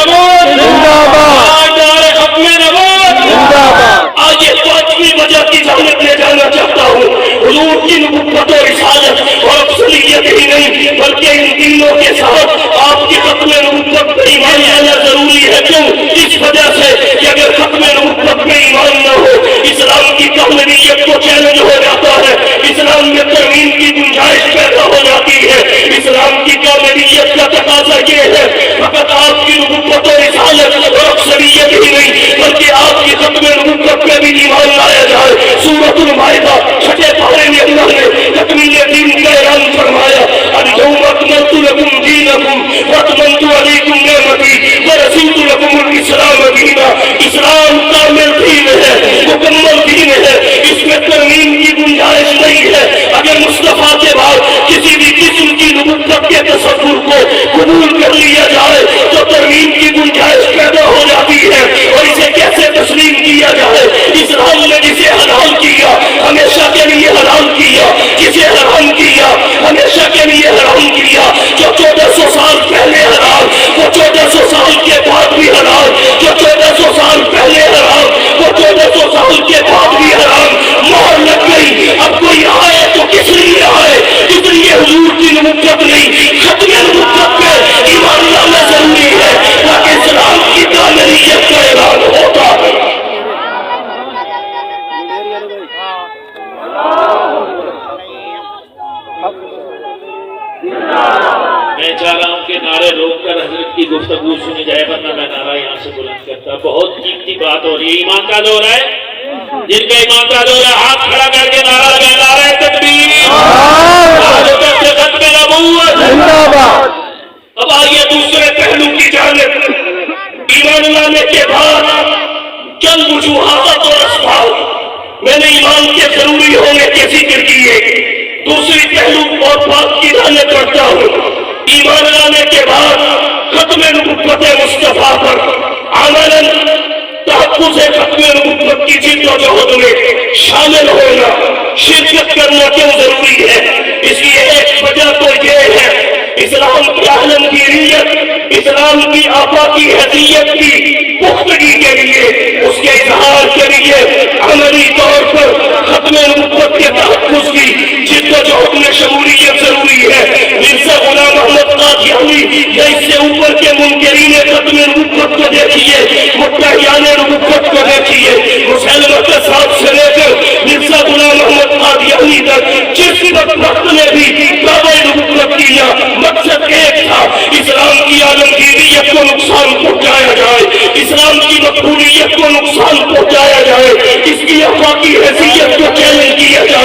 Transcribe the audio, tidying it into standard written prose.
नबूवत जिंदाबाद, नारे खत्म नबूवत जिंदाबाद। आज ये पांचवी वजह की जानब ले जाना चाहता हूँ। हुजूर की नबुव्वत और रिसालत और अफसलियत ही नहीं बल्कि इन तीनों के साथ आपकी खत्म नबुव्वत पर ईमान लाना जरूरी है। क्यों? इस वजह से कि अगर खत्म नबुव्वत में ईमान न हो, इस्लाम की कामयाबियत को चैलेंज हो जाता है, इस्लाम में तरमीम की गुंजाइश पैदा हो जाती है। इस्लाम की कामयाबियत का तकाजा ये है फकत आपकी नबुव्वत और रिसालत और अफसलियत ही नहीं बल्कि आपकी खत्म नबुव्वत में भी ईमान लाया जाए। सूरतुल माइदा छठे पारे में अल्लाह ने तकमील दीन का ऐलान फरमाया, अल-यौम अकमलतु लकुम दीनकुम व अतममतु अलैकुम निअमती व रज़ीतु लकुमुल इस्लाम दीना। इस्लाम कामिल दीन है, मुकम्मल दीन है, इसमें तरमीम की गुंजाइश नहीं है। अगर मुस्तफा के बाद किसी भी किस्म की नबुव्वत के तसव्वुर को कबूल कर लिया जाए तो तरमीम की गुंजाइश पैदा हो जाती है। और इसे कैसे तस्लीम किया जाए? इस्लाम ने जिसे हलाल किया हमेशा के लिए हलाल किया, जिसे हराम किया हमेशा के लिए हराम किया। जो 1400 साल पहले हलाल वो 1400 साल के बाद भी हलाल, जो 1400 साल पहले हराम वो 1400 साल के बाद भी हराम। मोहर लग गई, अब कोई आए तो किस लिए आए? इसलिए हुजूर की नबुव्वत नहीं खत्म नबुव्वत पे ईमान लाना जरूरी है ताकि इस्लाम की कामयाबियत का ऐलान होता है। मैं चाह रहा हूँ कि नारे रोककर हजरत की गुफ्तगू सुनी जाए, वरना मैं नारा यहाँ से बुलंद करता। बहुत कीमती बात हो रही है। ईमान का दौर है, जिनका ईमान का दौर है हाथ खड़ा करके नारा लगाए, नारे तकबीर, खत्म नबूवत जिंदाबाद। अब आइए दूसरे पहलू की जानिब। ईमान लाने के बाद चंद वजूहात और असबाब मैंने ईमान के जरूरी होने के जिक्र किए। दूसरी पहलू और बात की जानिब करता हूँ। ईमान लाने के बाद खत्म नबुव्वत मुस्तफा पर अमलन तहफ़्फ़ुज़ खत्म नबुव्वत की जिद्दोजहद में शामिल होना, शिरकत करना क्यों जरूरी है? इसकी एक वजह तो ये है इस्लाम की आलमगीरियत, इस्लाम की आफाकी हैसियत की पुख्तगी के लिए, उसके इजहार के लिए अमली तौर पर खत्म नबुव्वत के तहफ़्फ़ुज़ की जिद्दोजहद में शमूलियत जरूरी है। मिर्ज़ा गुलाम अहमद कादियानी या इससे ऊपर के मुनकरीन खत्म नबुव्वत को देखिए, मुद्दाहियान नबुव्वत को देखिए, मुसैलमा के साथ से लेकर मिर्ज़ा गुलाम अहमद कादियानी तक जिस वक्त ने भी दावा नबुव्वत किया, मकसद एक था इस्लाम की आलमगीरियत को नुकसान पहुंचाया जाए, इस्लाम की मकबूलियत को नुकसान पहुंचाया जाए, इसकी अफाकी हैसियत को चैलेंज किया जाए।